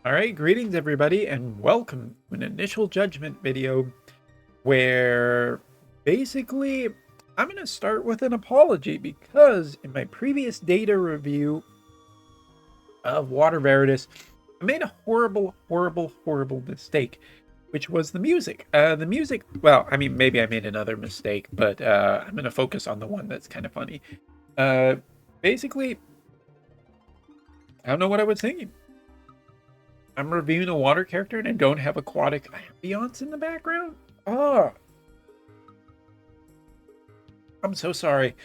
Alright, greetings everybody, and welcome to an initial judgment video where basically I'm going to start with an apology because in my previous data review of Water Veritas, I made a horrible mistake, which was the music. The music, well, I mean, maybe I made another mistake, but I'm going to focus on the one that's kind of funny. Uh, Basically, I don't know what I was thinking. I'm reviewing a water character and I don't have aquatic ambiance in the background? Oh, I'm so sorry.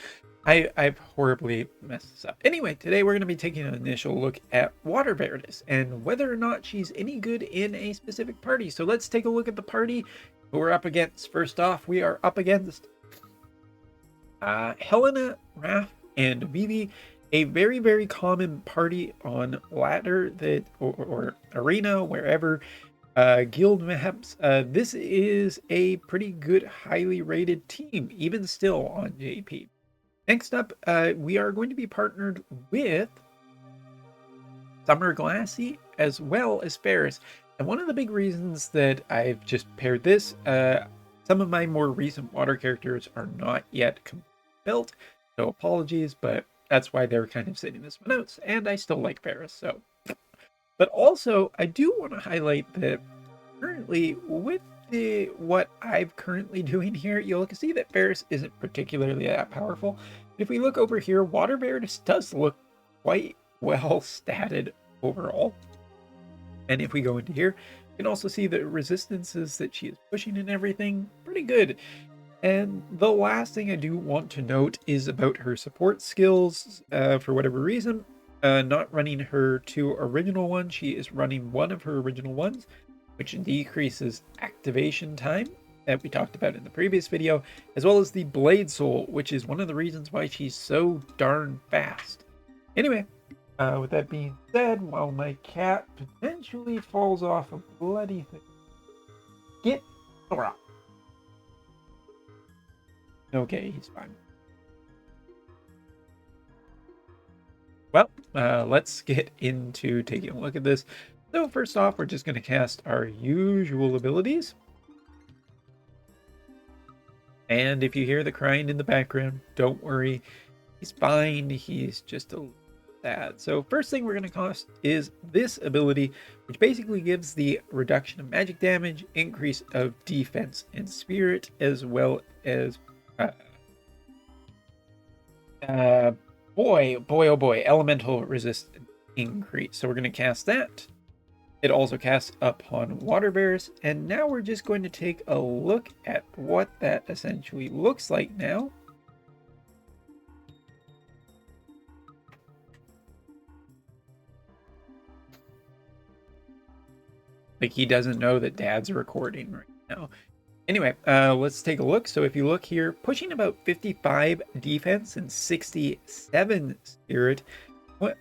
I've horribly messed this up. Anyway, today we're going to be taking an initial look at Water Veritas and whether or not she's any good in a specific party. So let's take a look at the party who we're up against. First off, we are up against Helena, Raph, and Vivi. A very common party on ladder that or arena, wherever, guild maps. This is a pretty good, highly rated team, even still on JP. Next up, we are going to be partnered with Summer Glassy as well as Ferris. And one of the big reasons that I've just paired this, some of my more recent water characters are not yet built, so apologies, but that's why they're kind of sitting this one out, and I still like Ferris, so. But also, I do want to highlight that currently, with what I'm currently doing here, you'll see that Ferris isn't particularly that powerful. If we look over here, Water Veritas does look quite well statted overall. And if we go into here, you can also see the resistances that she is pushing and everything, pretty good. And the last thing I do want to note is about her support skills. For whatever reason, not running her two original ones, she is running one of her original ones, which decreases activation time that we talked about in the previous video, as well as the Blade Soul, which is one of the reasons why she's so darn fast. Anyway, with that being said, while my cat potentially falls off a bloody thing, get Thora. Okay, he's fine. Well, let's get into taking a look at this. So first off, we're just going to cast our usual abilities. And if you hear the crying in the background, don't worry. He's fine. He's just a little sad. So first thing we're going to cast is this ability, which basically gives the reduction of magic damage, increase of defense and spirit, as well as boy, oh boy, elemental resistance increase. So we're going to cast that. It also casts upon Water Bears, and now we're just going to take a look at what that essentially looks like now. Like he doesn't know that Dad's recording right now. Anyway, let's take a look. So if you look here, pushing about 55 defense and 67 spirit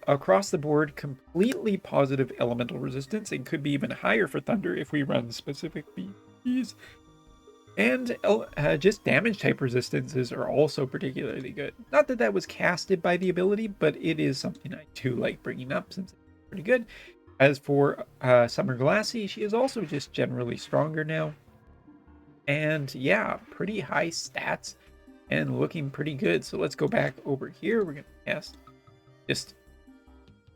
across the board, completely positive elemental resistance, and could be even higher for thunder if we run specific BPs. And just damage type resistances are also particularly good. Not that that was casted by the ability, but it is something I do like bringing up since it's pretty good. As for Summer Glassy, she is also just generally stronger now. And yeah, pretty high stats and looking pretty good. So let's go back over here. We're going to cast just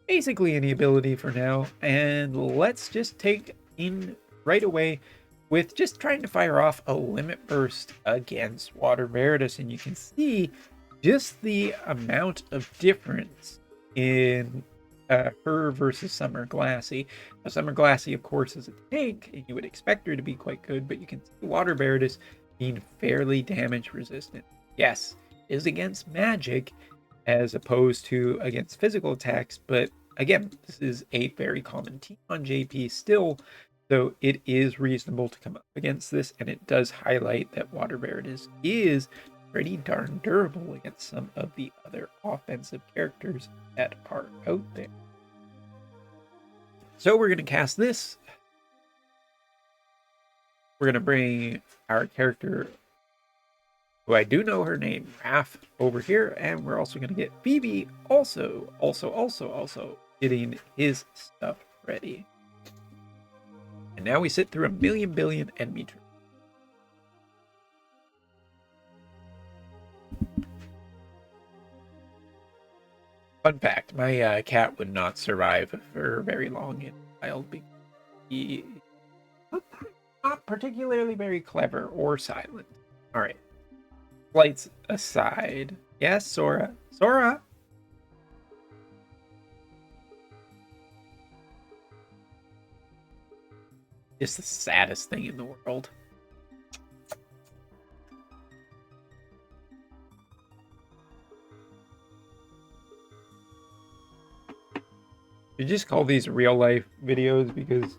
basically any ability for now. And let's just take in right away with just trying to fire off a limit burst against Water Veritas. And you can see just the amount of difference in her versus Summer Glassy. Now, Summer Glassy, of course, is a tank, and you would expect her to be quite good, but you can see Water Veritas being fairly damage resistant. Yes, it is against magic as opposed to against physical attacks, but again, this is a very common team on JP still, so it is reasonable to come up against this, and it does highlight that Water Veritas is pretty darn durable against some of the other offensive characters that are out there. So we're going to cast this. We're going to bring our character, who I do know her name, Raph, over here, and we're also going to get Phoebe also getting his stuff ready. And now we sit through 1,000,000 billion enemy turns. Fun fact, my cat would not survive for very long in the wild because he not particularly very clever or silent. All right. Flights aside. Yes, Sora. Sora! It's the saddest thing in the world. You just call these real life videos because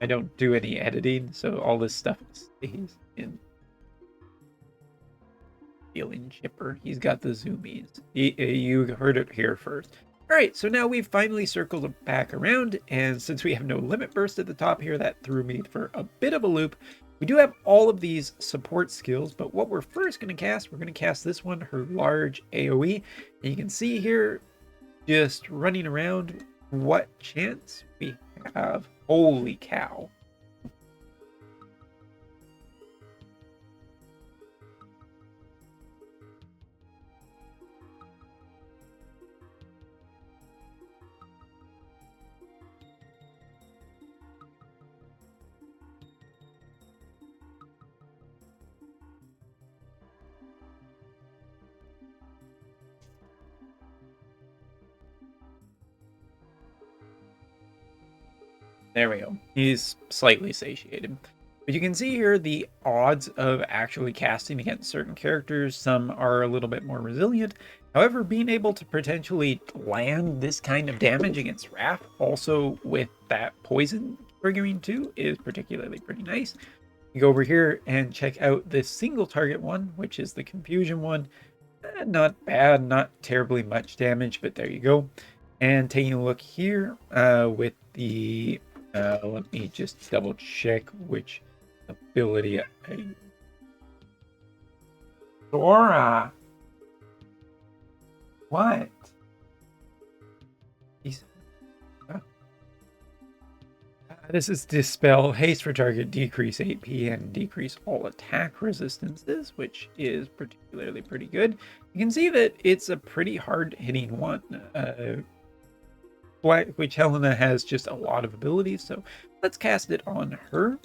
I don't do any editing, so all this stuff stays in. Feeling chipper. He's got the zoomies. You heard it here first. All right, so now we've finally circled back around, and since we have no limit burst at the top here, that threw me for a bit of a loop. We do have all of these support skills, but what we're first going to cast, we're going to cast this one, her large AoE, and you can see here, just running around, what chance we have. Holy cow. There we go. He's slightly satiated. But you can see here the odds of actually casting against certain characters. Some are a little bit more resilient. However, being able to potentially land this kind of damage against Wrath, also with that poison triggering too, is particularly pretty nice. You go over here and check out this single target one, which is the confusion one. Not bad, not terribly much damage, but there you go. And taking a look here with the let me just double check which ability I... Sora! What? This is Dispel, haste for target, decrease AP, and decrease all attack resistances, which is particularly pretty good. You can see that it's a pretty hard-hitting one. Which Helena has just a lot of abilities, so let's cast it on her.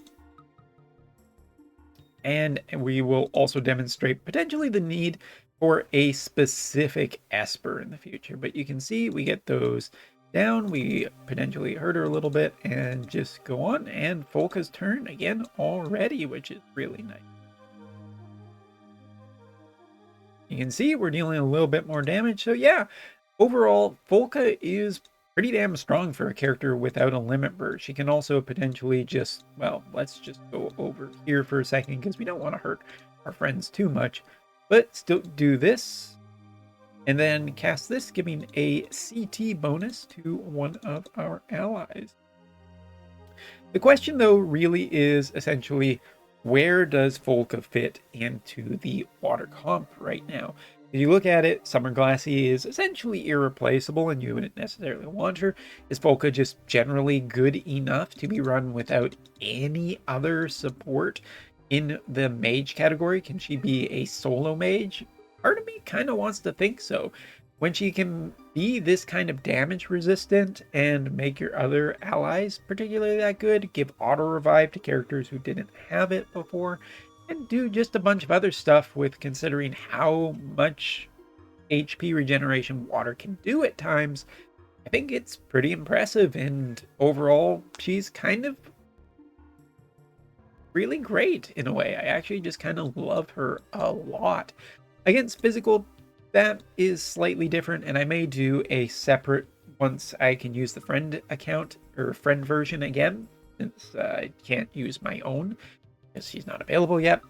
And we will also demonstrate potentially the need for a specific Esper in the future. But you can see we get those down, we potentially hurt her a little bit, and just go on. And Folka's turn again already, which is really nice. You can see we're dealing a little bit more damage, so yeah, overall, Folka is pretty damn strong for a character without a limit burst. She can also potentially just, well, let's just go over here for a second because we don't want to hurt our friends too much, but still do this and then cast this, giving a CT bonus to one of our allies. The question though really is essentially, where does Folka fit into the water comp right now? If you look at it, Summer Glassy is essentially irreplaceable and you wouldn't necessarily want her. Is Folka just generally good enough to be run without any other support in the mage category? Can she be a solo mage? Part of me kind of wants to think so. When she can be this kind of damage resistant and make your other allies particularly that good, give auto revive to characters who didn't have it before, and do just a bunch of other stuff with considering how much HP regeneration water can do at times, I think it's pretty impressive, and overall she's kind of really great in a way. I actually just kind of love her a lot. Against physical, that is slightly different, and I may do a separate once I can use the friend account or friend version again, since I can't use my own. She's not available yet.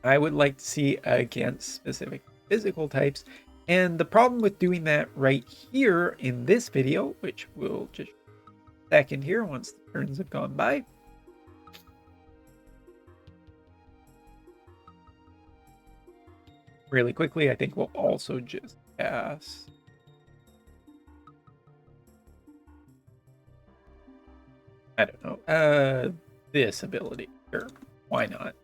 I would like to see against specific physical types, and the problem with doing that right here in this video, which we'll just second here once the turns have gone by, really quickly, I think we'll also just cast I don't know, this ability. Sure, why not?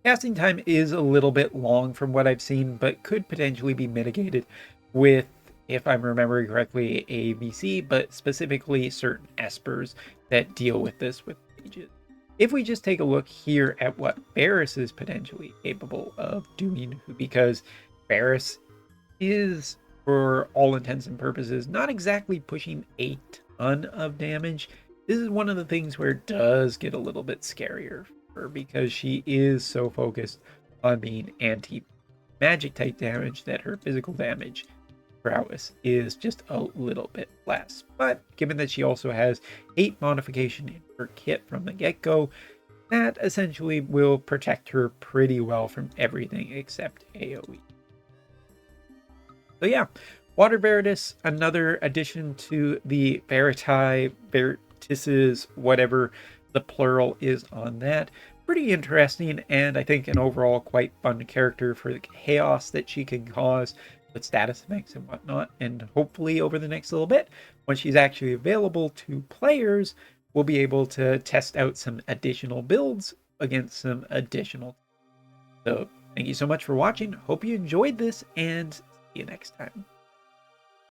Casting time is a little bit long from what I've seen, but could potentially be mitigated with, if I'm remembering correctly, a VC, but specifically certain espers that deal with this with mages. If we just take a look here at what Varys is potentially capable of doing, because Varys is, for all intents and purposes, not exactly pushing a ton of damage. This is one of the things where it does get a little bit scarier for her because she is so focused on being anti-magic type damage that her physical damage prowess is just a little bit less. But given that she also has 8 modification in her kit from the get-go, that essentially will protect her pretty well from everything except AoE. So yeah, Water Veritas, another addition to the Veritises, whatever the plural is on that. Pretty interesting, and I think an overall quite fun character for the chaos that she can cause with status effects and whatnot. And hopefully over the next little bit, when she's actually available to players, we'll be able to test out some additional builds against some additional. So thank you so much for watching. Hope you enjoyed this, and see you next time.